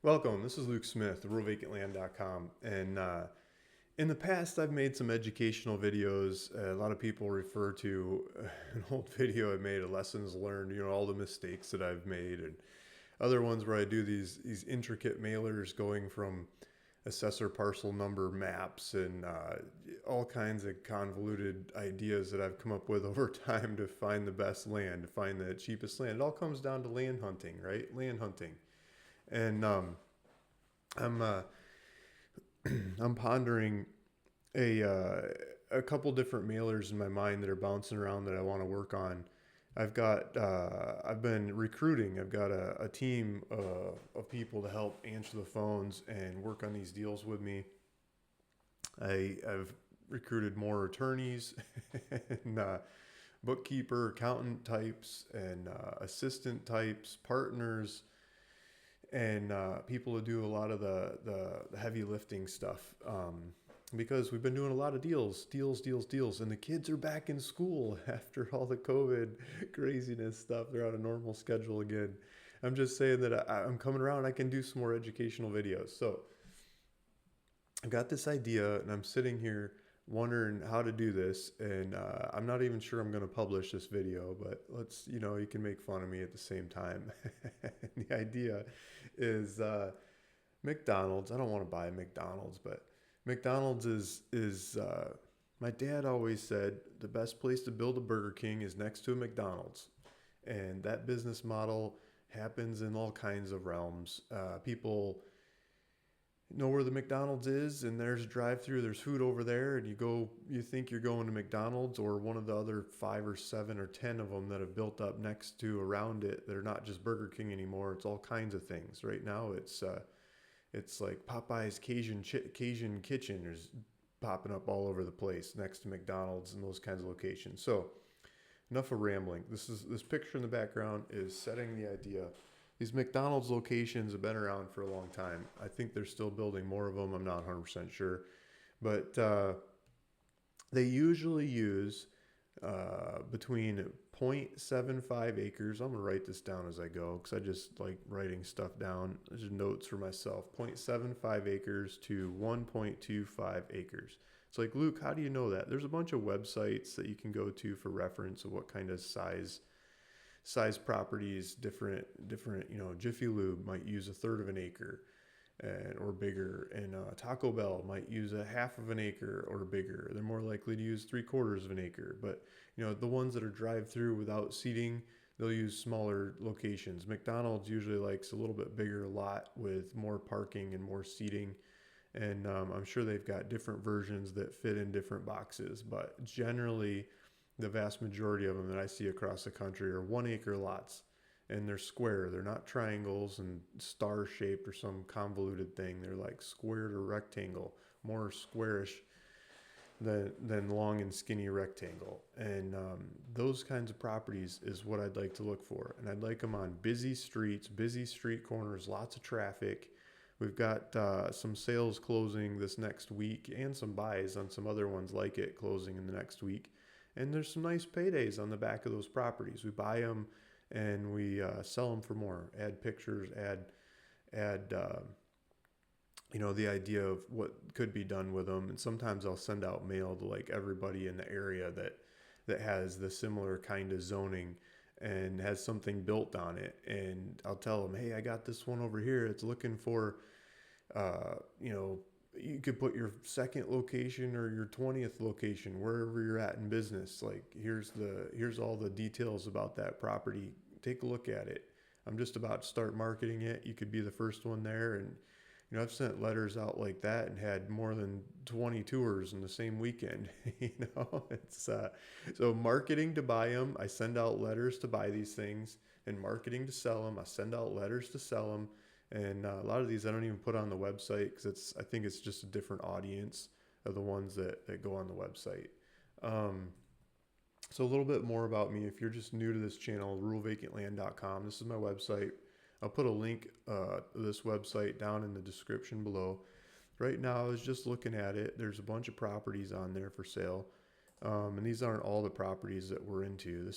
Welcome. This is Luke Smith, RuralVacantLand.com. And in the past, I've made some educational videos. A lot of people refer to an old video I made of lessons learned, all the mistakes that I've made, and other ones where I do these intricate mailers going from assessor parcel number maps and all kinds of convoluted ideas that I've come up with over time to find the best land, to find the cheapest land. It all comes down to land hunting, right? Land hunting. And I'm I'm pondering a couple different mailers in my mind that are bouncing around that I want to work on. I've been recruiting. I've got a team of people to help answer the phones and work on these deals with me. I've recruited more attorneys and bookkeeper, accountant types, and assistant types, partners, and people to do a lot of the heavy lifting stuff, because we've been doing a lot of deals, and the kids are back in school after all the COVID craziness stuff. They're on a normal schedule again. I'm just saying that I'm coming around. I can do some more educational videos. So I've got this idea, and I'm sitting here wondering how to do this, and I'm not even sure I'm going to publish this video, but you can make fun of me at the same time. The idea is McDonald's. I don't want to buy McDonald's, but McDonald's is my dad always said the best place to build a Burger King is next to a McDonald's, and that business model happens in all kinds of realms. People know where the McDonald's is, and there's a drive-through, there's food over there, and you think you're going to McDonald's or one of the other 5 or 7 or 10 of them that have built up next to around it. They're not just Burger King anymore. It's all kinds of things. Right now it's like Popeye's Cajun Kitchen is popping up all over the place next to McDonald's and those kinds of locations. So enough of rambling. This picture in the background is setting the idea. These McDonald's locations have been around for a long time. I think they're still building more of them. I'm not 100% sure. But they usually use between 0.75 acres. I'm going to write this down as I go because I just like writing stuff down. There's notes for myself. 0.75 acres to 1.25 acres. It's like, Luke, how do you know that? There's a bunch of websites that you can go to for reference of what kind of size properties, different, Jiffy Lube might use a third of an acre or bigger, and Taco Bell might use a half of an acre or bigger. They're more likely to use 3/4 of an acre. But the ones that are drive through without seating, they'll use smaller locations. McDonald's usually likes a little bit bigger lot with more parking and more seating. And I'm sure they've got different versions that fit in different boxes, but generally the vast majority of them that I see across the country are 1 acre lots, and they're square. They're not triangles and star shaped or some convoluted thing. They're like square to rectangle, more squarish than long and skinny rectangle. And those kinds of properties is what I'd like to look for. And I'd like them on busy streets, busy street corners, lots of traffic. We've got some sales closing this next week and some buys on some other ones like it closing in the next week. And there's some nice paydays on the back of those properties. We buy them and we sell them for more. Add pictures, add the idea of what could be done with them. And sometimes I'll send out mail to like everybody in the area that has the similar kind of zoning and has something built on it. And I'll tell them, hey, I got this one over here. It's looking for, you could put your second location or your 20th location, wherever you're at in business. Like here's all the details about that property. Take a look at it. I'm just about to start marketing it. You could be the first one there. And, I've sent letters out like that and had more than 20 tours in the same weekend. It's so marketing to buy them. I send out letters to buy these things, and marketing to sell them. I send out letters to sell them. And a lot of these I don't even put on the website because I think it's just a different audience of the ones that go on the website. So a little bit more about me. If you're just new to this channel, ruralvacantland.com. This is my website. I'll put a link to this website down in the description below. Right now, I was just looking at it. There's a bunch of properties on there for sale. And these aren't all the properties that we're into.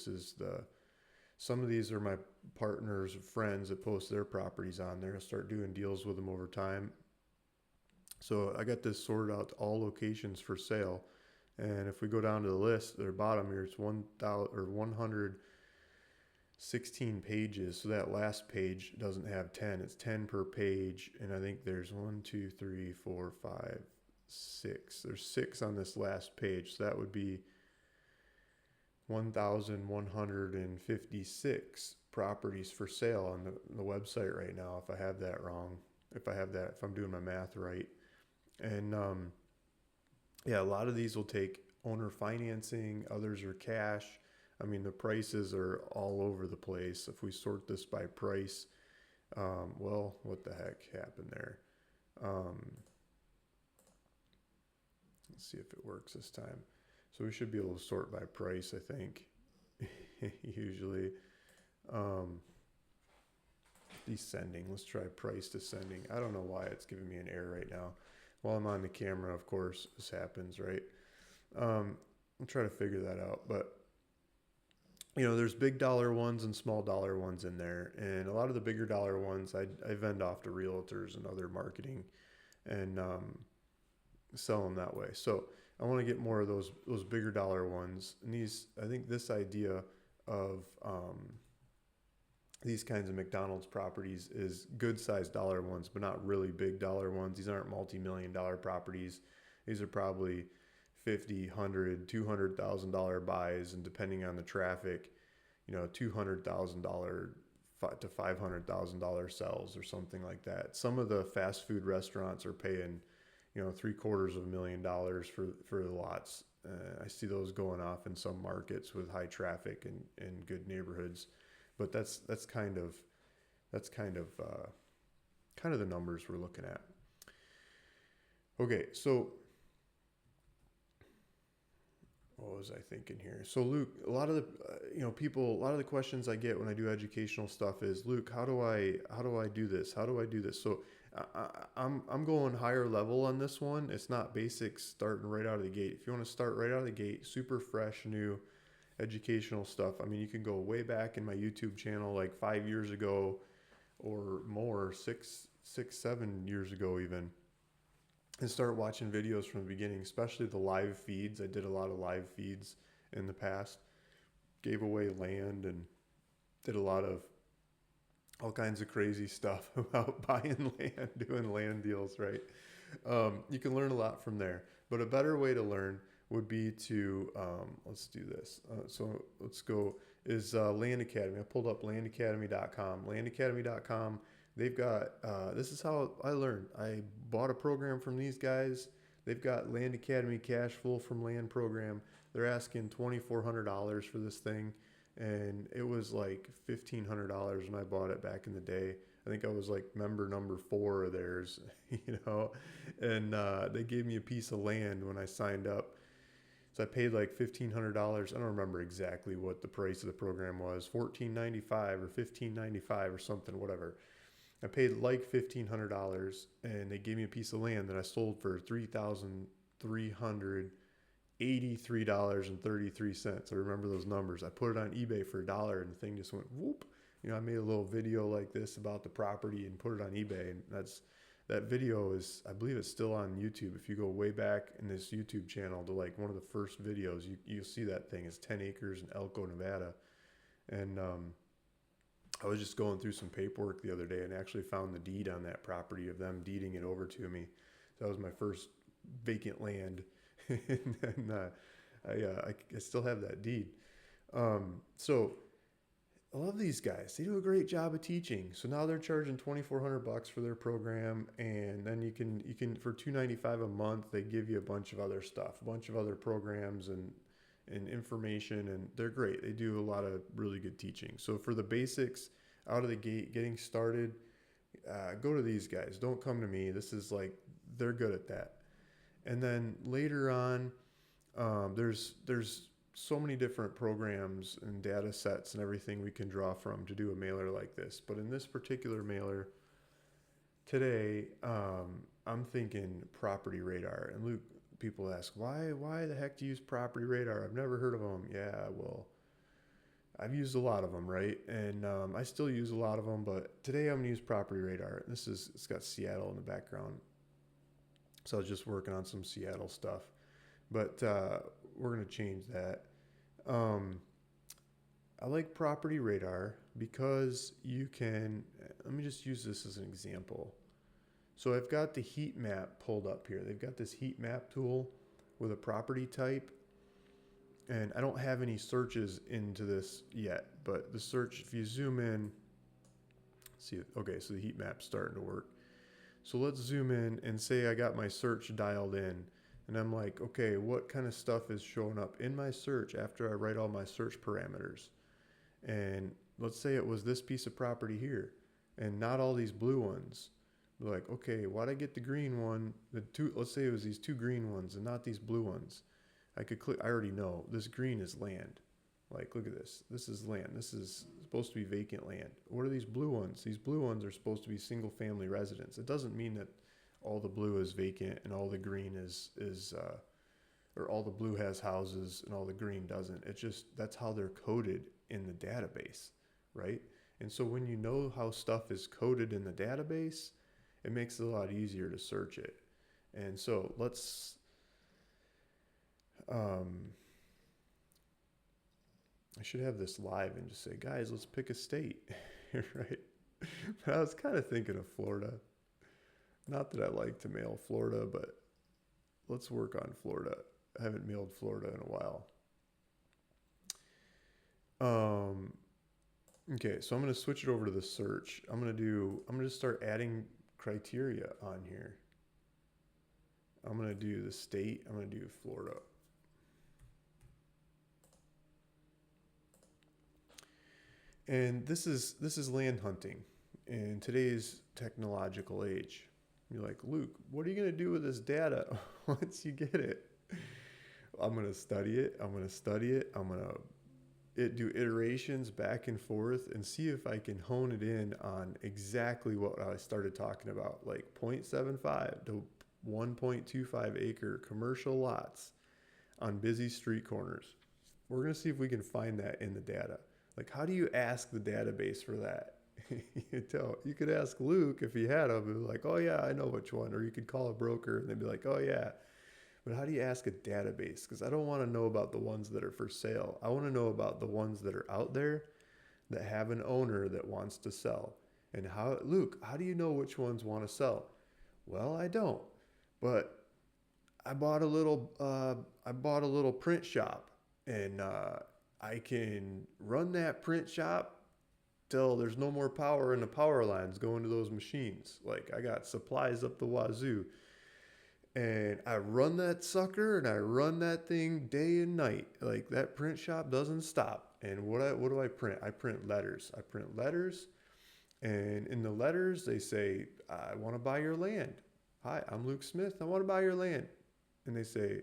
Some of these are partners, friends that post their properties on there. I start doing deals with them over time. So I got this sorted out to all locations for sale. And if we go down to the list, at the bottom here, it's 116 pages. So that last page doesn't have 10. It's 10 per page. And I think there's 1, 2, 3, 4, 5, 6. There's 6 on this last page. So that would be 1,156 properties for sale on the website right now, if I have that wrong. If I'm doing my math right. And yeah, a lot of these will take owner financing, others are cash. I mean, the prices are all over the place. If we sort this by price, well, what the heck happened there? Let's see if it works this time. So we should be able to sort by price, I think, usually. Descending, let's try price descending. I don't know why it's giving me an error right now. While I'm on the camera, of course, this happens, right? I'll try to figure that out. But, there's big dollar ones and small dollar ones in there. And a lot of the bigger dollar ones, I vend off to realtors and other marketing and sell them that way. So I want to get more of those bigger dollar ones. And I think this idea of these kinds of McDonald's properties is good sized dollar ones, but not really big dollar ones. These aren't multi-million-dollar properties. These are probably $50, $100, $200,000 buys, and depending on the traffic, $200,000 to $500,000 sells or something like that. Some of the fast food restaurants are paying, $750,000 for the lots. I see those going off in some markets with high traffic and good neighborhoods. But that's kind of the numbers we're looking at. Okay, so what was I thinking here? So Luke, a lot of the a lot of the questions I get when I do educational stuff is, Luke, how do I do this? How do I do this? So I'm going higher level on this one. It's not basics starting right out of the gate. If you want to start right out of the gate, super fresh, new educational stuff. I mean, you can go way back in my YouTube channel, like 5 years ago or more, 7 years ago even, and start watching videos from the beginning, especially the live feeds. I did a lot of live feeds in the past, gave away land and did a lot of all kinds of crazy stuff about buying land, doing land deals, right? You can learn a lot from there, but a better way to learn would be to, let's do this. So let's go, is Land Academy. I pulled up landacademy.com. Landacademy.com, they've got, this is how I learned. I bought a program from these guys. They've got Land Academy Cash Flow from Land program. They're asking $2,400 for this thing. And it was like $1,500 when I bought it back in the day. I think I was like member number 4 of theirs, and they gave me a piece of land when I signed up. So I paid like $1,500. I don't remember exactly what the price of the program was, $1,495 or $1,595 or something, whatever. I paid like $1,500, and they gave me a piece of land that I sold for $3,383.33. I remember those numbers. I put it on eBay for $1, and the thing just went whoop. I made a little video like this about the property and put it on eBay, and that video is, I believe it's still on YouTube. If you go way back in this YouTube channel to like one of the first videos, you'll see that thing is 10 acres in Elko, Nevada. And I was just going through some paperwork the other day and actually found the deed on that property of them deeding it over to me. So that was my first vacant land. And then I still have that deed. So I love these guys. They do a great job of teaching. So now they're charging $2,400 for their program, and then you can for $295 a month. They give you a bunch of other stuff, a bunch of other programs and information, and they're great. They do a lot of really good teaching. So for the basics out of the gate, getting started, go to these guys. Don't come to me. This is like, they're good at that. And then later on, there's so many different programs and data sets and everything we can draw from to do a mailer like this. But in this particular mailer today, I'm thinking Property Radar. And Luke, people ask, why the heck do you use Property Radar? I've never heard of them. Yeah, well, I've used a lot of them, right? And I still use a lot of them, but today I'm gonna use Property Radar. It's got Seattle in the background, so I was just working on some Seattle stuff. But we're gonna change that. Um, I like Property Radar because you can. Let me just use this as an example. So I've got the heat map pulled up here. They've got this heat map tool with a property type, and I don't have any searches into this yet, but the search, if you zoom in, see, okay, so the heat map's starting to work. So let's zoom in and say I got my search dialed in, and I'm like, okay, what kind of stuff is showing up in my search after I write all my search parameters? And let's say it was this piece of property here, and not all these blue ones. Be like, okay, why'd I get the green one? Let's say it was these two green ones and not these blue ones. I could click, I already know this green is land. Like, look at this. This is land. This is supposed to be vacant land. What are these blue ones? These blue ones are supposed to be single family residence. It doesn't mean that all the blue is vacant and all the green or all the blue has houses and all the green doesn't. It's just, that's how they're coded in the database, right? And so when you know how stuff is coded in the database, it makes it a lot easier to search it. And so let's, I should have this live and just say, guys, let's pick a state, right? But I was kind of thinking of Florida. Not that I like to mail Florida, but let's work on Florida. I haven't mailed Florida in a while. Okay, so I'm going to switch it over to the search. I'm going to start adding criteria on here. I'm going to do the state. I'm going to do Florida. And this is land hunting in today's technological age. You're like, Luke, what are you going to do with this data once you get it? I'm going to study it. I'm going to study it. I'm going to do iterations back and forth and see if I can hone it in on exactly what I started talking about, like 0.75 to 1.25 acre commercial lots on busy street corners. We're going to see if we can find that in the data. Like, how do you ask the database for that? You could ask Luke if he had them, and be like, oh yeah, I know which one. Or you could call a broker and they'd be like, oh yeah. But how do you ask a database? Because I don't want to know about the ones that are for sale. I want to know about the ones that are out there that have an owner that wants to sell. And Luke, how do you know which ones want to sell? Well, I don't. But I bought a little print shop, and I can run that print shop till there's no more power in the power lines going to those machines. Like, I got supplies up the wazoo. And I run that sucker and I run that thing day and night. Like, that print shop doesn't stop. And what do I print? I print letters. And in the letters they say, I want to buy your land. Hi, I'm Luke Smith. I want to buy your land. And they say,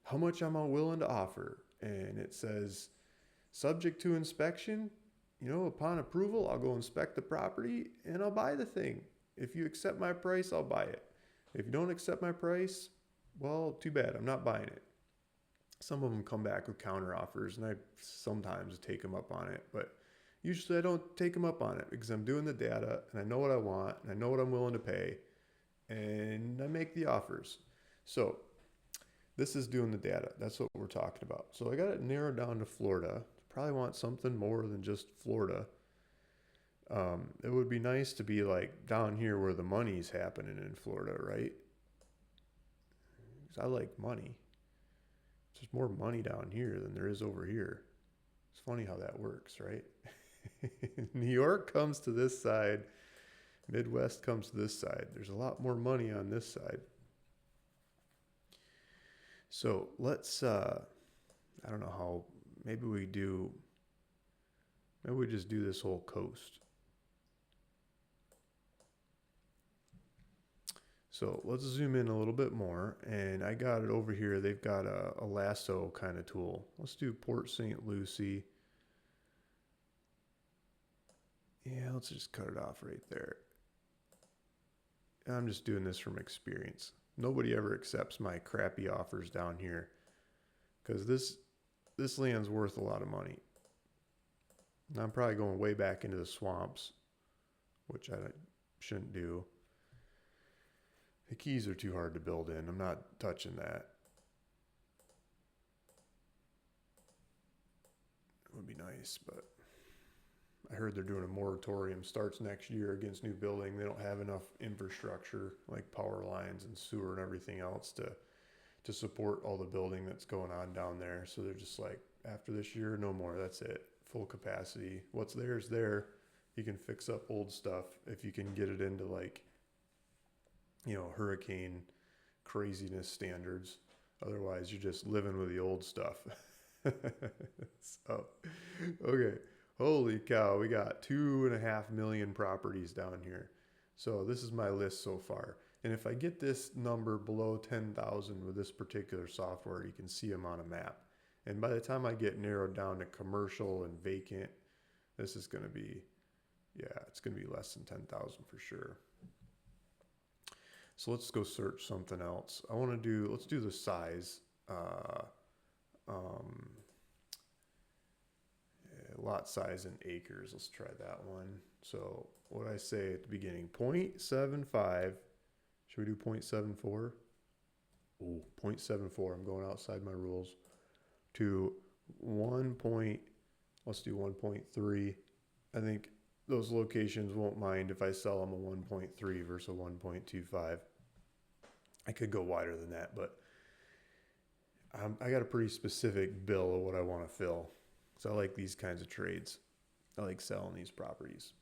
how much am I willing to offer? And it says, subject to inspection, upon approval, I'll go inspect the property and I'll buy the thing. If you accept my price, I'll buy it. If you don't accept my price, well, too bad. I'm not buying it. Some of them come back with counter offers, and I sometimes take them up on it. But usually I don't take them up on it because I'm doing the data, and I know what I want, and I know what I'm willing to pay, and I make the offers. So this is doing the data. That's what we're talking about. So I got it narrowed down to Florida. Probably want something more than just Florida. It would be nice to be like down here where the money's happening in Florida, right? Because I like money. There's more money down here than there is over here. It's funny how that works, right? New York comes to this side. Midwest comes to this side. There's a lot more money on this side. So let's, I don't know how, maybe we just do this whole coast. So let's zoom in a little bit more, and I got it over here. They've got a lasso kind of tool. Let's do Port St. Lucie. Yeah, let's just cut it off right there. I'm just doing this from experience. Nobody ever accepts my crappy offers down here because this this land's worth a lot of money. I'm probably going way back into the swamps, which I shouldn't do. The keys are too hard to build in. I'm not touching that. It would be nice, but I heard they're doing a moratorium starts next year against new building. They don't have enough infrastructure like power lines and sewer and everything else to support all the building that's going on down there. So they're just like, after this year, no more. That's it. Full capacity. What's there is there. You can fix up old stuff if you can get it into like, hurricane craziness standards. Otherwise, you're just living with the old stuff. So, okay. Holy cow, we got 2.5 million properties down here. So this is my list so far. And if I get this number below 10,000 with this particular software, you can see them on a map. And by the time I get narrowed down to commercial and vacant, this is going to be, it's going to be less than 10,000 for sure. So let's go search something else. Let's do the size. Lot size in acres. Let's try that one. So what I say at the beginning, 0.75. Should we do 0.74? Oh, 0.74. I'm going outside my rules. To let's do 1.3. I think those locations won't mind if I sell them a 1.3 versus a 1.25. I could go wider than that, but I got a pretty specific bill of what I want to fill. So I like these kinds of trades. I like selling these properties.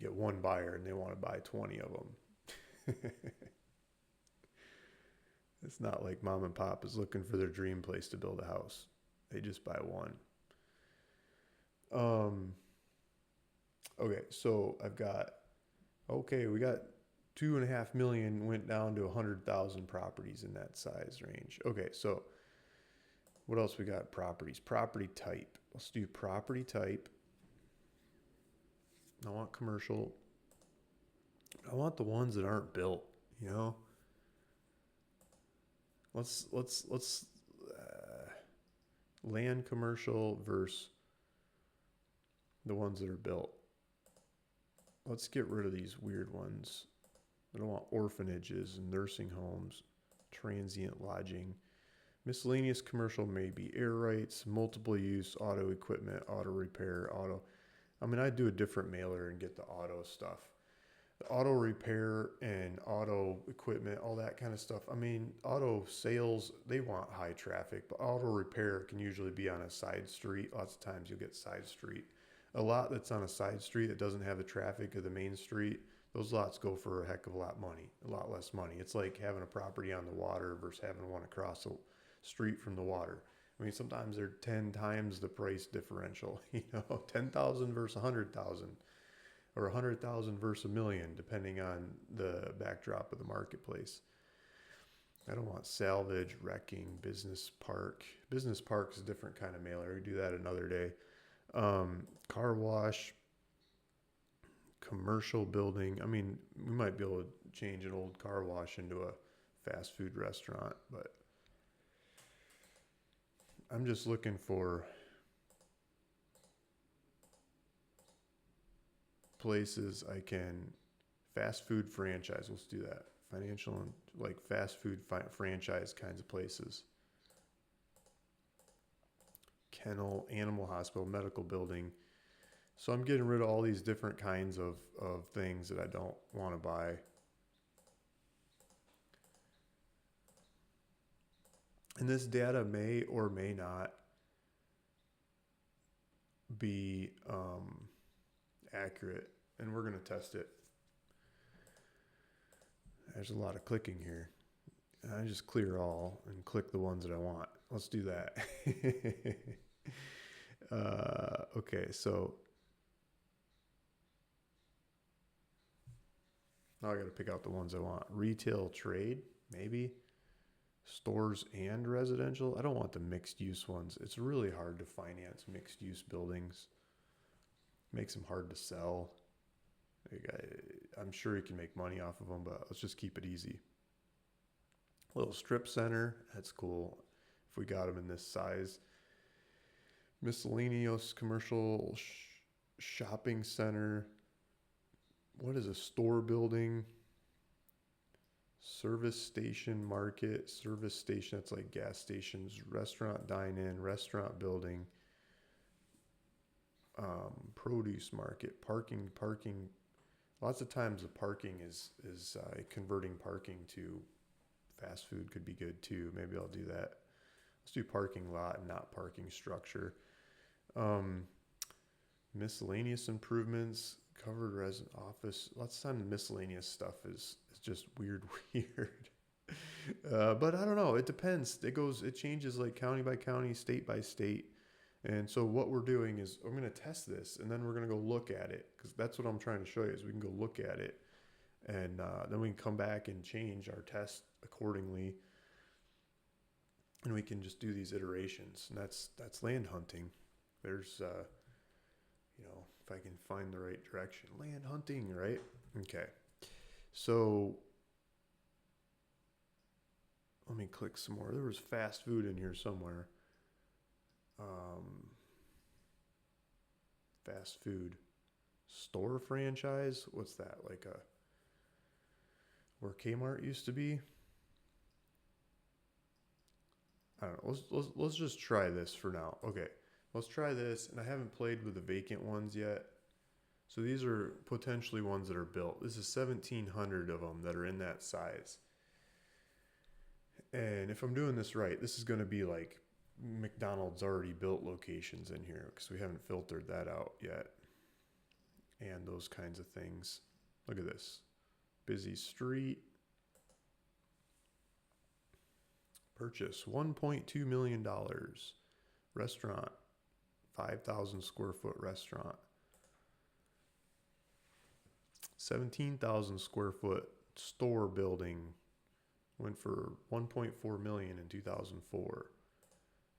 Get one buyer and they want to buy 20 of them. It's not like mom and pop is looking for their dream place to build a house. They just buy one. Okay, so we got 2.5 million went down to 100,000 properties in that size range. Okay, so what else we got? Properties. Property type. Let's do property type. I want commercial. I want the ones that aren't built, Let's land commercial versus the ones that are built. Let's get rid of these weird ones. I don't want orphanages and nursing homes, transient lodging. Miscellaneous commercial may be air rights, multiple use, auto equipment, auto repair, I'd do a different mailer and get the auto stuff. The auto repair and auto equipment, all that kind of stuff. Auto sales, they want high traffic, but auto repair can usually be on a side street. Lots of times you'll get side street. A lot that's on a side street that doesn't have the traffic of the main street, those lots go for a heck of a lot less money. It's like having a property on the water versus having one across the street from the water. Sometimes they're 10 times the price differential, 10,000 versus 100,000 or 100,000 versus a million, depending on the backdrop of the marketplace. I don't want salvage, wrecking, business park. Business park is a different kind of mailer. We do that another day. Car wash, commercial building. We might be able to change an old car wash into a fast food restaurant, but I'm just looking for places I can fast food franchise. Let's do that. Financial and like fast food franchise kinds of places. Kennel, animal hospital, medical building. So I'm getting rid of all these different kinds of things that I don't want to buy. And this data may or may not be accurate, and we're going to test it. There's a lot of clicking here. I just clear all and click the ones that I want. Let's do that. Okay, so now I got to pick out the ones I want. Retail trade, maybe. Stores and residential. I don't want the mixed use ones. It's really hard to finance mixed use buildings. Makes them hard to sell. I'm sure you can make money off of them, but let's just keep it easy. Little strip center. That's cool. If we got them in this size. Miscellaneous commercial shopping center. What is a store building? Service station market. Service station, that's like gas stations. Restaurant dine-in. Restaurant building. Produce market. Parking. Lots of times the parking is converting parking to fast food could be good too. Maybe I'll do that. Let's do parking lot and not parking structure. Miscellaneous improvements, covered resident office. Lots of times miscellaneous stuff is just weird. But I don't know. It depends. It changes like county by county, state by state. And so what we're doing is I'm going to test this and then we're going to go look at it because that's what I'm trying to show you is we can go look at it and then we can come back and change our test accordingly. And we can just do these iterations. And that's land hunting. There's, if I can find the right direction, land hunting, right? Okay. So let me click some more. There was fast food in here somewhere. Fast food store franchise. What's that? Like where Kmart used to be? I don't know. Let's just try this for now. Okay. Let's try this. And I haven't played with the vacant ones yet. So these are potentially ones that are built. This is 1,700 of them that are in that size. And if I'm doing this right, this is going to be like McDonald's already built locations in here because we haven't filtered that out yet. And those kinds of things. Look at this. Busy street. Purchase $1.2 million. Restaurant. 5,000 square foot restaurant. 17,000 square foot store building. Went for 1.4 million in 2004.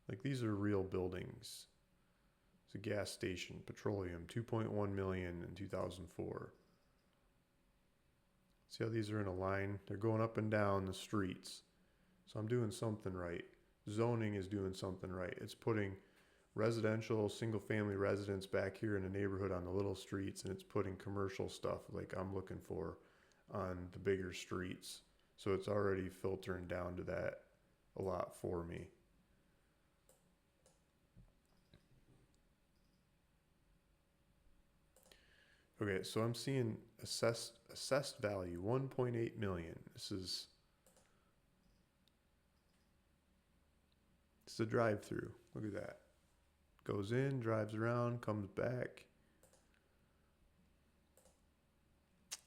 Like these are real buildings. It's a gas station, petroleum, 2.1 million in 2004. See how these are in a line? They're going up and down the streets. So I'm doing something right. Zoning is doing something right. It's putting residential, single family residents back here in the neighborhood on the little streets, and it's putting commercial stuff like I'm looking for on the bigger streets. So it's already filtering down to that a lot for me. Okay, so I'm seeing assessed value 1.8 million. This is a drive-through. Look at that. Goes in, drives around, comes back.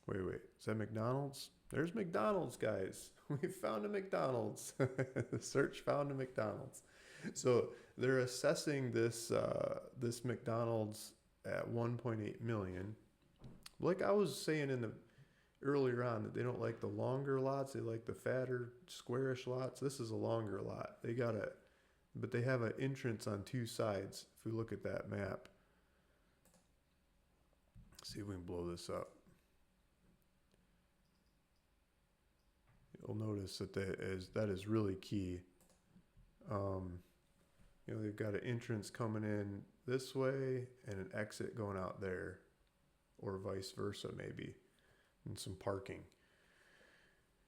Wait. Is that McDonald's? There's McDonald's, guys. We found a McDonald's. The search found a McDonald's. So they're assessing this McDonald's at 1.8 million. Like I was saying earlier on that they don't like the longer lots. They like the fatter, squarish lots. This is a longer lot. But they have an entrance on two sides. If we look at that map, see if we can blow this up. You'll notice that that is really key. They've got an entrance coming in this way and an exit going out there, or vice versa maybe, and some parking.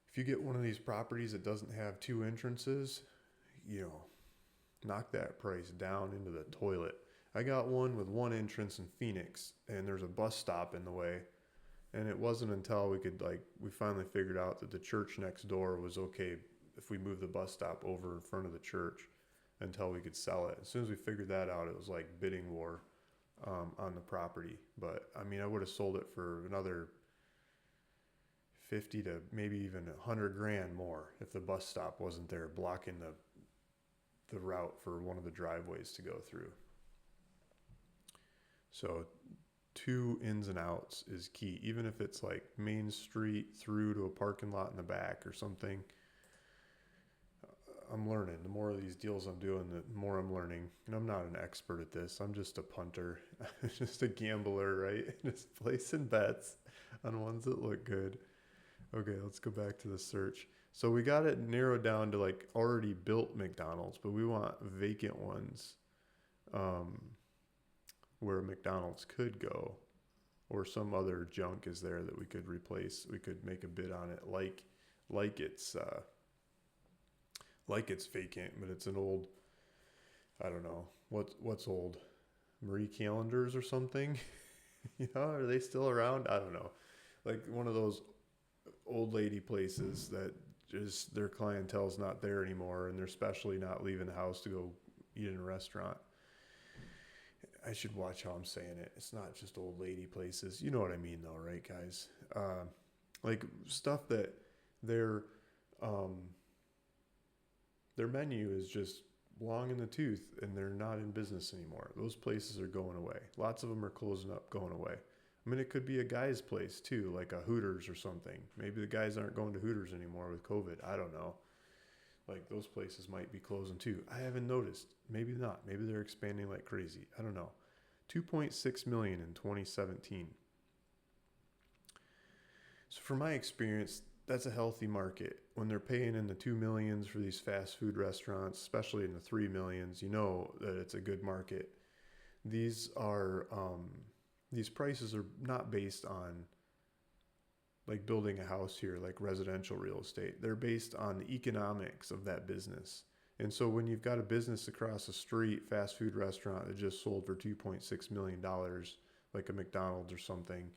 If you get one of these properties that doesn't have two entrances, knock that price down into the toilet. I got one with one entrance in Phoenix, and there's a bus stop in the way. And it wasn't until we finally figured out that the church next door was okay if we moved the bus stop over in front of the church until we could sell it. As soon as we figured that out, it was like bidding war on the property. But I mean, I would have sold it for another 50 to maybe even 100 grand more if the bus stop wasn't there blocking the route for one of the driveways to go through. So two ins and outs is key, even if it's like Main Street through to a parking lot in the back or something. I'm learning. The more of these deals I'm doing, the more I'm learning. And I'm not an expert at this. I'm just a punter. I'm just a gambler, right? Just placing bets on ones that look good. Okay, let's go back to the search. So we got it narrowed down to like already built McDonald's, but we want vacant ones, um, where McDonald's could go, or some other junk is there that we could replace. We could make a bid on it, like it's like it's vacant, but it's an old, I don't know what's old, Marie Callender's or something. Are they still around? I don't know. Like one of those old lady places that just their clientele's not there anymore, and they're especially not leaving the house to go eat in a restaurant. I should watch how I'm saying it. It's not just old lady places. You know what I mean, though, right, guys? Like stuff that their um, their menu is just long in the tooth, and they're not in business anymore. Those places are going away. Lots of them are closing up, going away. I mean, it could be a guy's place too, like a Hooters or something. Maybe the guys aren't going to Hooters anymore with COVID. I don't know. Like those places might be closing too. I haven't noticed. Maybe not. Maybe they're expanding like crazy. I don't know. 2.6 million in 2017. So from my experience, that's a healthy market. When they're paying in the 2 millions for these fast food restaurants, especially in the 3 millions, you know that it's a good market. These are these prices are not based on like building a house here, like residential real estate. They're based on the economics of that business. And so when you've got a business across the street, fast food restaurant that just sold for $2.6 million, like a McDonald's or something,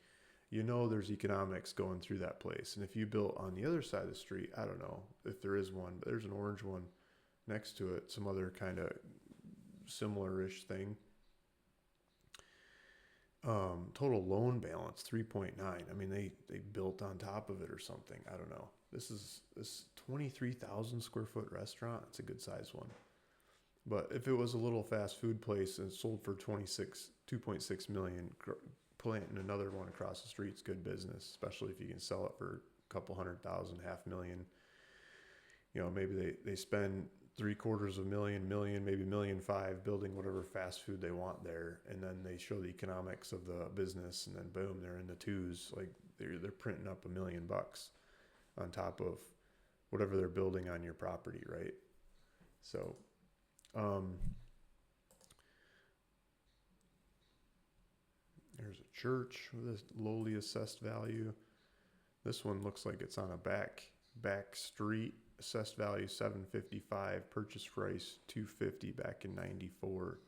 you know there's economics going through that place. And if you built on the other side of the street, I don't know if there is one, but there's an orange one next to it, some other kind of similar-ish thing. Total loan balance 3.9. I mean, they built on top of it or something. I don't know. This 23,000 square foot restaurant. It's a good size one. But if it was a little fast food place and sold for 2.6 million, planting another one across the street is good business, especially if you can sell it for a couple 100,000, 500,000. Maybe they spend 750,000, maybe 1.5 million building whatever fast food they want there, and then they show the economics of the business, and then boom, they're in the twos. Like they're printing up $1 million on top of whatever they're building on your property, right? So, there's a church with a lowly assessed value. This one looks like it's on a back street. Assessed value 755, purchase price 250 back in 94.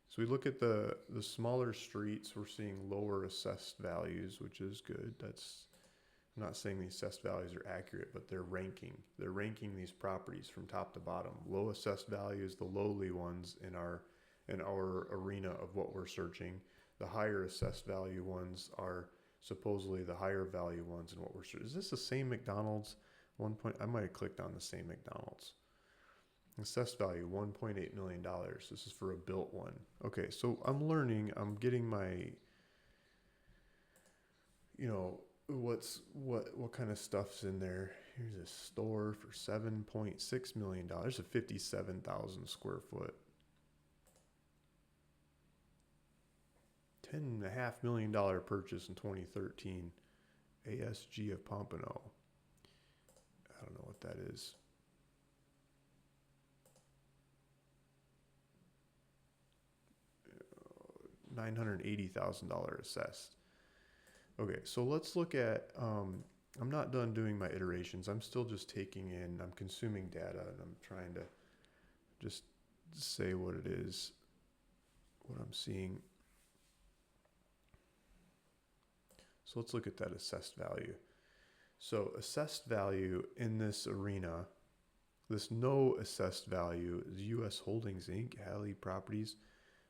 So we look at the smaller streets, we're seeing lower assessed values, which is good. I'm not saying the assessed values are accurate, but they're ranking these properties from top to bottom. Low assessed values, the lowly ones in our arena of what we're searching. The higher assessed value ones are supposedly the higher value ones in what we're searching. Is this the same McDonald's? I might have clicked on the same McDonald's. Assessed value $1.8 million. This is for a built one. Okay, so I'm learning. I'm getting my, what kind of stuff's in there. Here's a store for $7.6 million. A 57,000 square foot. $10.5 million purchase in 2013. ASG of Pompano. I don't know what that is. $980,000 assessed. Okay, so let's look at, I'm not done doing my iterations. I'm still just I'm consuming data, and I'm trying to just say what it is, what I'm seeing. So let's look at that assessed value. So assessed value in this arena, this no assessed value is U.S. Holdings Inc., Halley Properties.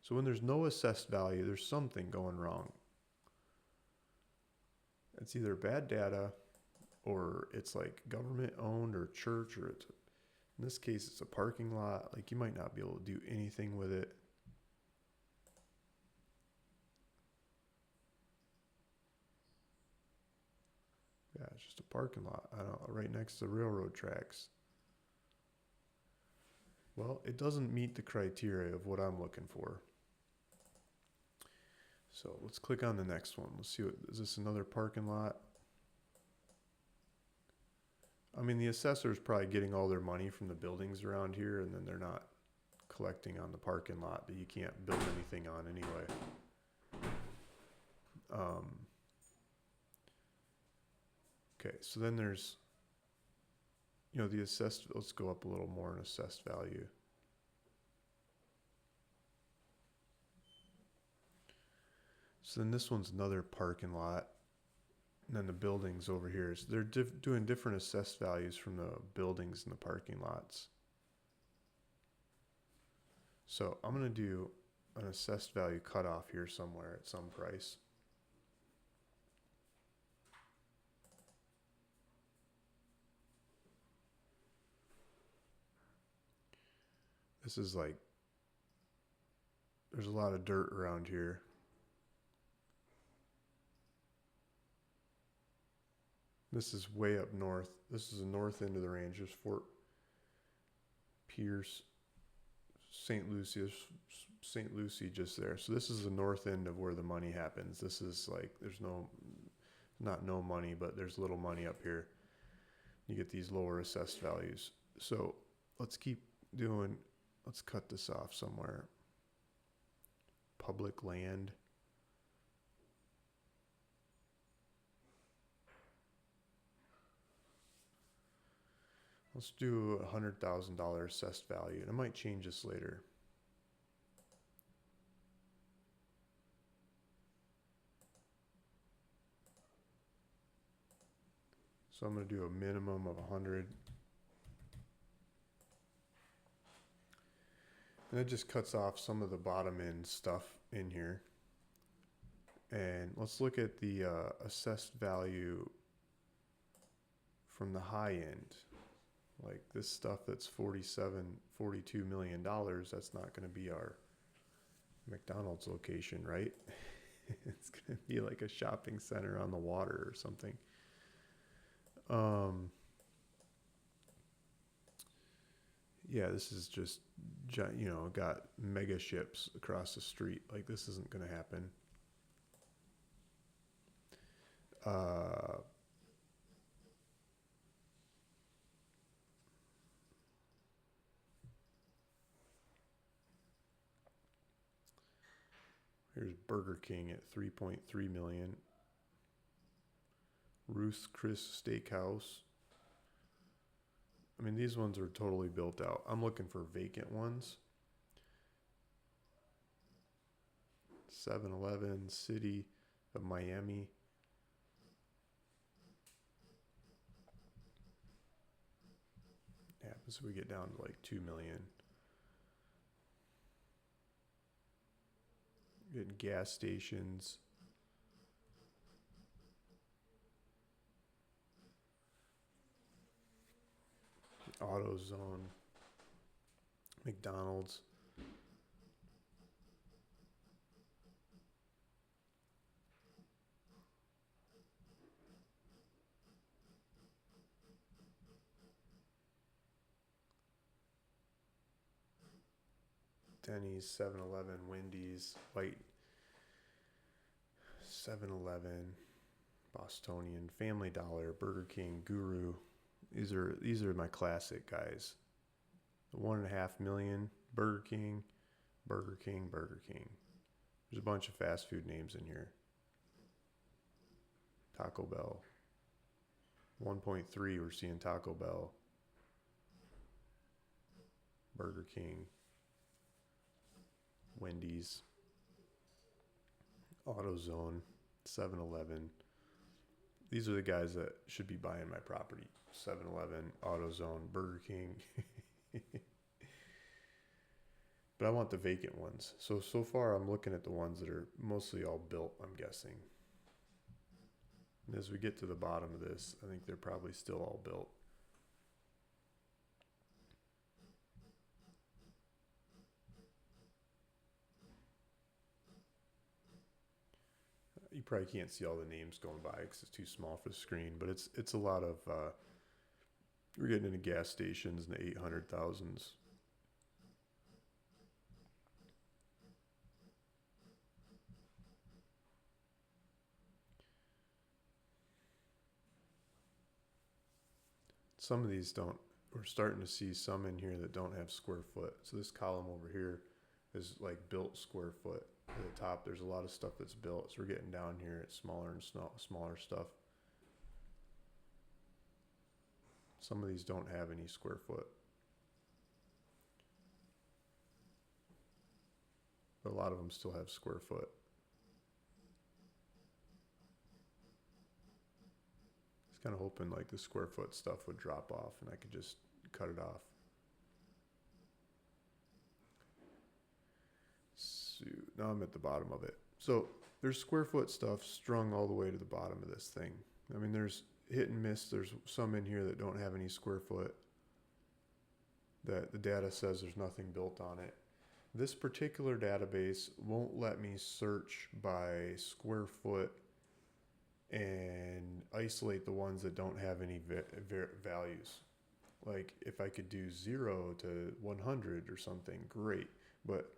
So when there's no assessed value, there's something going wrong. It's either bad data, or it's like government owned or church, or in this case, it's a parking lot. Like you might not be able to do anything with it. Yeah, it's just a parking lot. I don't know, right next to the railroad tracks. Well, it doesn't meet the criteria of what I'm looking for. So let's click on the next one. Let's see is this another parking lot? I mean, the assessor's probably getting all their money from the buildings around here, and then they're not collecting on the parking lot that you can't build anything on anyway. Okay, so then there's, the assessed, let's go up a little more in assessed value. So then this one's another parking lot. And then the buildings over here. So they're doing different assessed values from the buildings and the parking lots. So I'm going to do an assessed value cutoff here somewhere at some price. This is like, there's a lot of dirt around here. This is way up north. This is the north end of the range. There's Fort Pierce, St. Lucie just there. So this is the north end of where the money happens. This is like, there's not no money, but there's little money up here. You get these lower assessed values. So let's keep doing, let's cut this off somewhere. Public land. Let's do $100,000 assessed value, and I might change this later. So I'm going to do a minimum of 100. And it just cuts off some of the bottom end stuff in here. And let's look at the assessed value from the high end. Like this stuff that's $42 million, that's not going to be our McDonald's location, right? It's going to be like a shopping center on the water or something. Yeah, this is just, got mega ships across the street. Like this isn't going to happen. Here's Burger King at 3.3 million. Ruth's Chris Steakhouse. I mean, these ones are totally built out. I'm looking for vacant ones. 7-Eleven, City of Miami. Yeah, so we get down to like 2 million. Getting gas stations. AutoZone. McDonald's. Denny's, 7-Eleven, Wendy's, White, 7-Eleven, Bostonian, Family Dollar, Burger King, Guru. These are my classic guys. The 1.5 million, Burger King, Burger King, Burger King. There's a bunch of fast food names in here. Taco Bell. 1.3, we're seeing Taco Bell. Burger King. Wendy's, AutoZone, 7-Eleven. These are the guys that should be buying my property. 7-Eleven, AutoZone, Burger King. But I want the vacant ones. So far I'm looking at the ones that are mostly all built, I'm guessing. And as we get to the bottom of this, I think they're probably still all built. You probably can't see all the names going by because it's too small for the screen, but it's a lot of, we're getting into gas stations in the 800,000s. Some of these don't, we're starting to see some in here that don't have square foot. So this column over here is like built square foot. At the top, there's a lot of stuff that's built. So we're getting down here at smaller and smaller stuff. Some of these don't have any square foot. But a lot of them still have square foot. I was kind of hoping like the square foot stuff would drop off and I could just cut it off. So now I'm at the bottom of it. So there's square foot stuff strung all the way to the bottom of this thing. I mean, there's hit and miss. There's some in here that don't have any square foot, that the data says there's nothing built on it. This particular database won't let me search by square foot and isolate the ones that don't have any values. Like if I could do 0 to 100 or something, great. But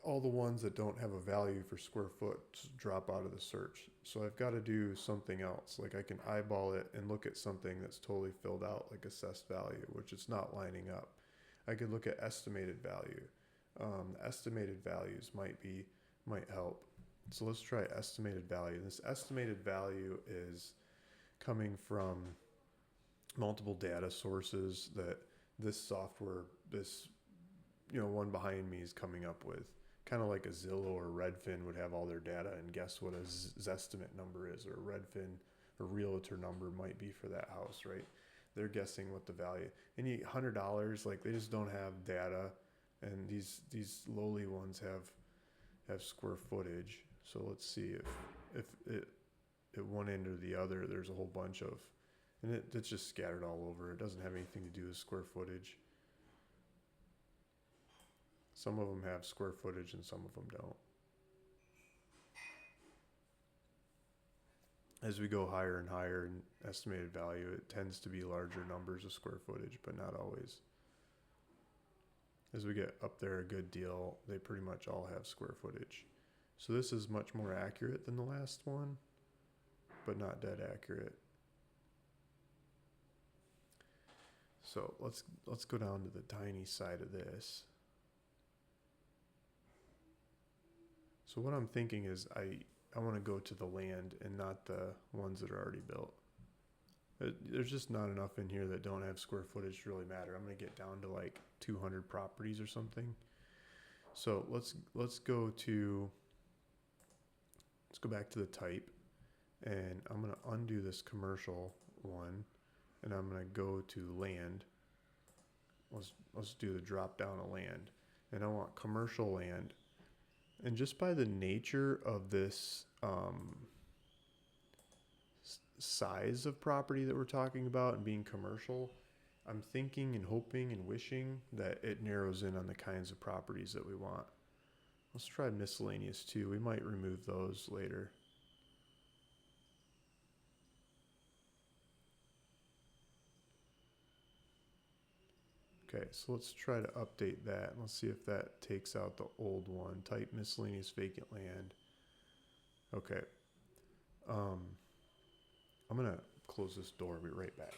all the ones that don't have a value for square foot drop out of the search. So I've got to do something else. Like I can eyeball it and look at something that's totally filled out, like assessed value, which it's not lining up. I could look at estimated value. Estimated values might help. So let's try estimated value. This estimated value is coming from multiple data sources that this software, this one behind me is coming up with. Kind of like a Zillow or Redfin would have all their data and guess what a Zestimate number is, or a Redfin or Realtor number might be for that house, right? They're guessing what the value. And you $100, like they just don't have data, and these lowly ones have square footage. So let's see if it at one end or the other, there's a whole bunch of, and it's just scattered all over. It doesn't have anything to do with square footage. Some of them have square footage and some of them don't. As we go higher and higher in estimated value, it tends to be larger numbers of square footage, but not always. As we get up there a good deal, they pretty much all have square footage. So this is much more accurate than the last one, but not dead accurate. So let's go down to the tiny side of this. So what I'm thinking is I want to go to the land and not the ones that are already built. There's just not enough in here that don't have square footage to really matter. I'm going to get down to like 200 properties or something. So let's go back to the type, and I'm going to undo this commercial one, and I'm going to go to land. Let's do the drop down of land, and I want commercial land. And just by the nature of this size of property that we're talking about and being commercial, I'm thinking and hoping and wishing that it narrows in on the kinds of properties that we want. Let's try miscellaneous too. We might remove those later. Okay, so let's try to update that. Let's see if that takes out the old one. Type miscellaneous vacant land. Okay. I'm going to close this door and be right back.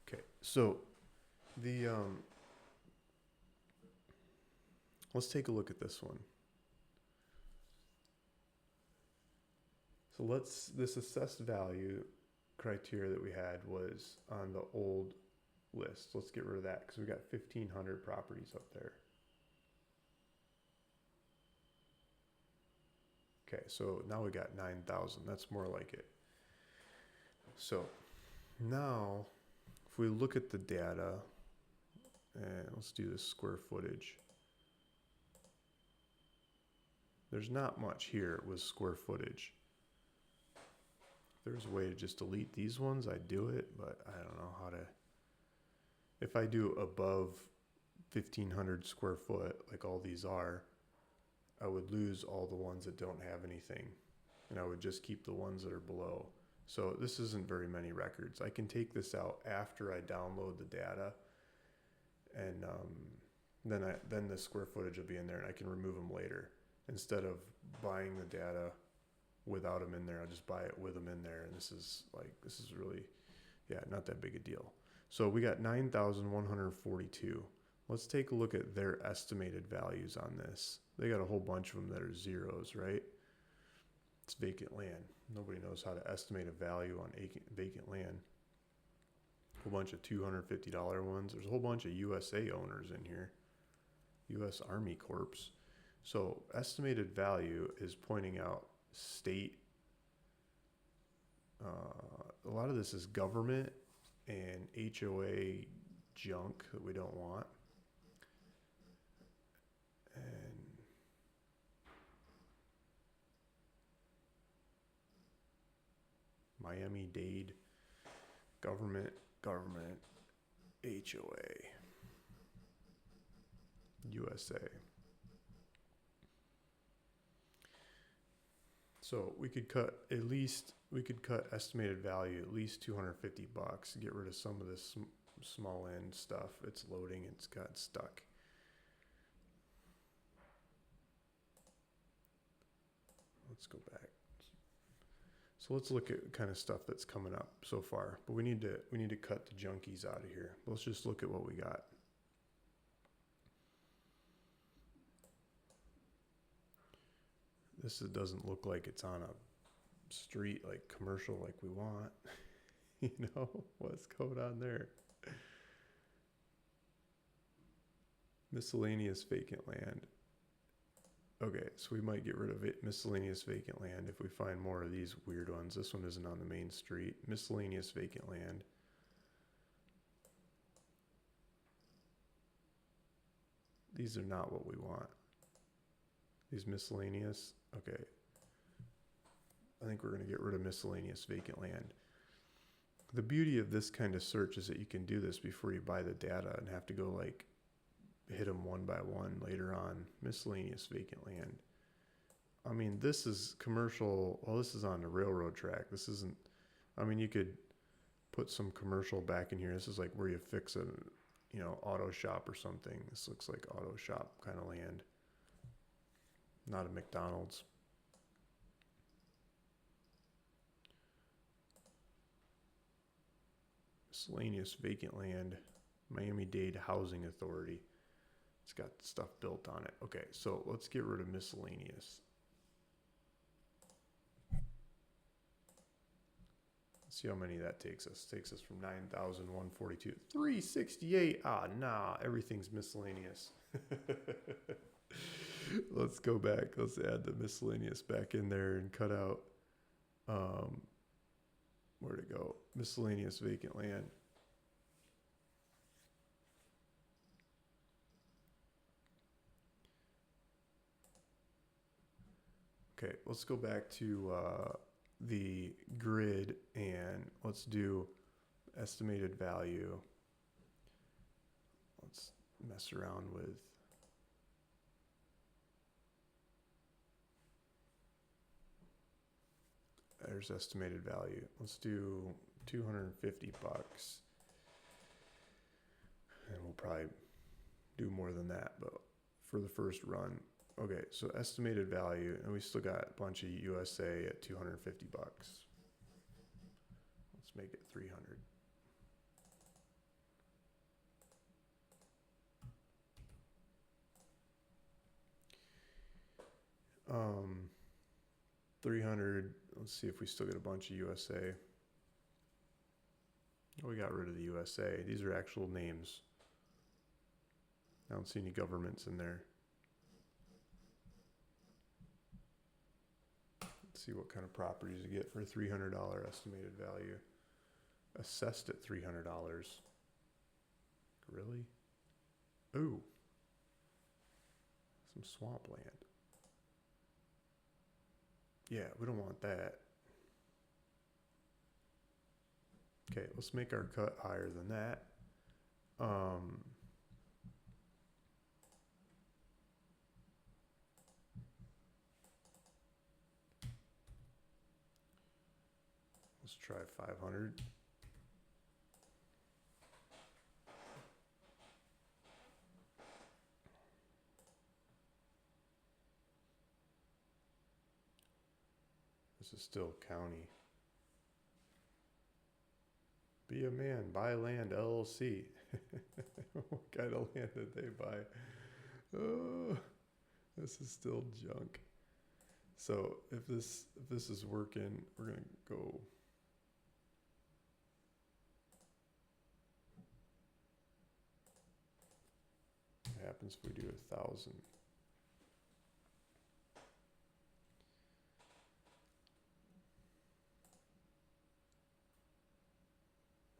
Okay, so let's take a look at this one. So this assessed value criteria that we had was on the old list. Let's get rid of that because we got 1,500 properties up there. Okay, so now we got 9,000. That's more like it. So now if we look at the data, and let's do the square footage. There's not much here with square footage. If there's a way to just delete these ones, I'd do it, but I don't know how to. If I do above 1,500 square foot, like all these are, I would lose all the ones that don't have anything, and I would just keep the ones that are below. So this isn't very many records. I can take this out after I download the data, and Then the square footage will be in there, and I can remove them later instead of buying the data without them in there. I'll just buy it with them in there, and this is really, yeah, not that big a deal. So we got 9,142. Let's take a look at their estimated values on this. They got a whole bunch of them that are zeros, right? It's vacant land. Nobody knows how to estimate a value on vacant land. A whole bunch of $250 ones. There's a whole bunch of USA owners in here. U.S. Army Corps. So estimated value is pointing out state. A lot of this is government and HOA junk that we don't want. And Miami-Dade, government, HOA, USA. So we could cut estimated value at least $250. Get rid of some of this small end stuff. It's loading. It's got stuck. Let's go back. So let's look at kind of stuff that's coming up so far. But we need to cut the junkies out of here. Let's just look at what we got. This doesn't look like it's on a street like commercial like we want. You know, what's going on there? Miscellaneous vacant land. Okay, so we might get rid of it. Miscellaneous vacant land if we find more of these weird ones. This one isn't on the main street. Miscellaneous vacant land. These are not what we want. These miscellaneous. Okay. I think we're going to get rid of miscellaneous vacant land. The beauty of this kind of search is that you can do this before you buy the data and have to go like hit them one by one later on. Miscellaneous vacant land. I mean, this is commercial. Well, this is on the railroad track. This isn't, I mean, you could put some commercial back in here. This is like where you fix a, you know, auto shop or something. This looks like auto shop kind of land. Not a McDonald's. Miscellaneous vacant land. Miami-Dade Housing Authority. It's got stuff built on it. Okay, so let's get rid of miscellaneous. Let's see how many that takes us. Takes us from 9,142. 368. Ah, nah, everything's miscellaneous. Let's go back. Let's add the miscellaneous back in there and cut out, where'd it go? Miscellaneous vacant land. Okay, let's go back to the grid and let's do estimated value. Let's mess around with there's estimated value. Let's do $250 and we'll probably do more than that, but for the first run. Okay, so estimated value, and we still got a bunch of USA at $250. Let's make it 300. Um, 300. Let's see if we still get a bunch of USA. Oh, we got rid of the USA. These are actual names. I don't see any governments in there. Let's see what kind of properties you get for $300 estimated value. Assessed at $300. Really? Ooh. Some swampland. Yeah, we don't want that. Okay, let's make our cut higher than that. Let's try 500. This is still county. Be a man, buy land, LLC. What kind of land did they buy? Oh, this is still junk. So if this is working, we're gonna go. What happens if we do 1,000?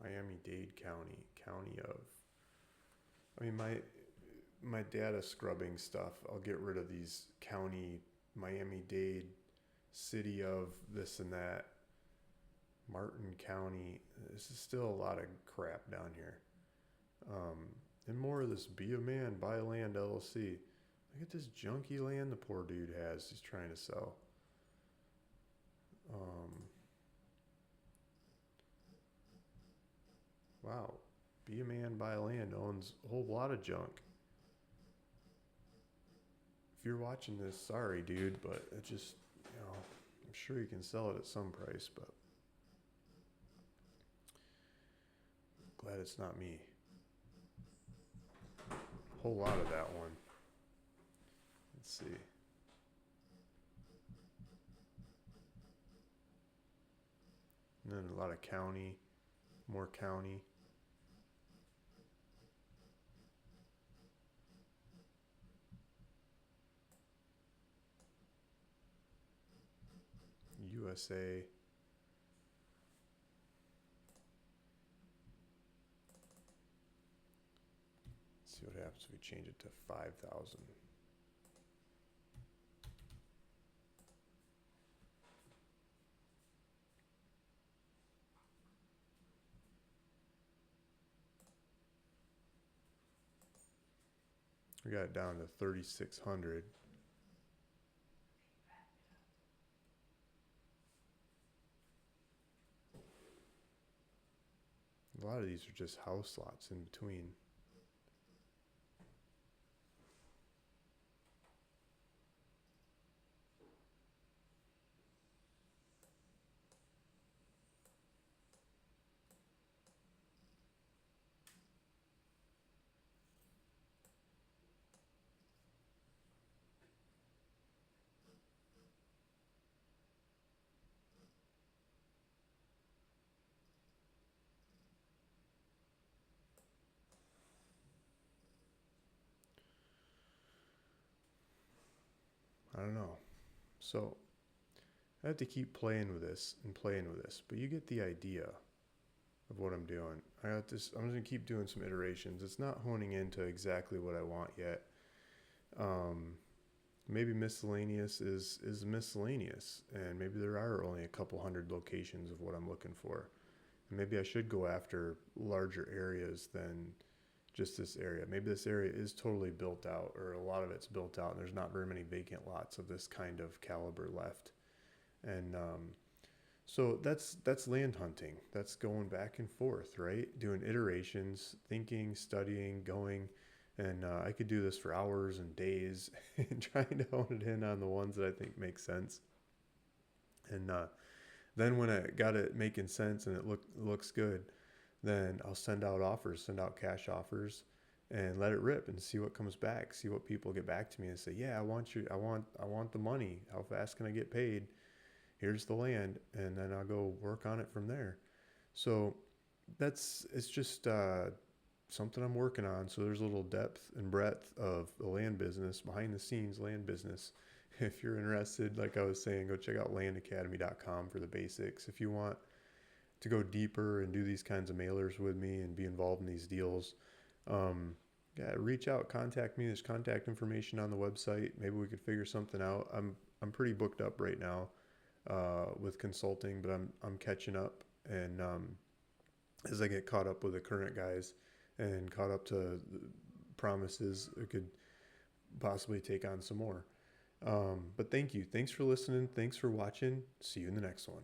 Miami-Dade County, county of. I mean, my data scrubbing stuff, I'll get rid of these county, Miami-Dade, city of this and that, Martin County. This is still a lot of crap down here. And more of this be a man, buy land, LLC. Look at this junky land the poor dude has he's trying to sell. Wow. Be a man, buy land owns a whole lot of junk. If you're watching this, sorry, dude, but it just, I'm sure you can sell it at some price, but glad it's not me. A whole lot of that one. Let's see. And then a lot of county, more county. USA. Let's see what happens if we change it to 5,000. We got it down to 3,600. A lot of these are just house lots in between. I don't know. So I have to keep playing with this and playing with this, but you get the idea of what I'm doing. I got this. I'm just gonna keep doing some iterations. It's not honing into exactly what I want yet. Maybe miscellaneous is miscellaneous, and maybe there are only a couple hundred locations of what I'm looking for. And maybe I should go after larger areas than just this area. Maybe this area is totally built out, or a lot of it's built out, and there's not very many vacant lots of this kind of caliber left. And so that's land hunting. That's going back and forth, right? Doing iterations, thinking, studying, going. And I could do this for hours and days and trying to hone it in on the ones that I think make sense. And then when I got it making sense and it looks good, then I'll send out offers, send out cash offers, and let it rip and see what comes back. See what people get back to me and say, yeah, I want the money. How fast can I get paid? Here's the land, and then I'll go work on it from there. So it's just something I'm working on. So there's a little depth and breadth of the land business, behind the scenes land business. If you're interested, like I was saying, go check out landacademy.com for the basics. If you want to go deeper and do these kinds of mailers with me and be involved in these deals, reach out, contact me. There's contact information on the website. Maybe we could figure something out. I'm pretty booked up right now with consulting, but I'm catching up, and as I get caught up with the current guys and caught up to promises, I could possibly take on some more. But thank you. Thanks for listening. Thanks for watching. See you in the next one.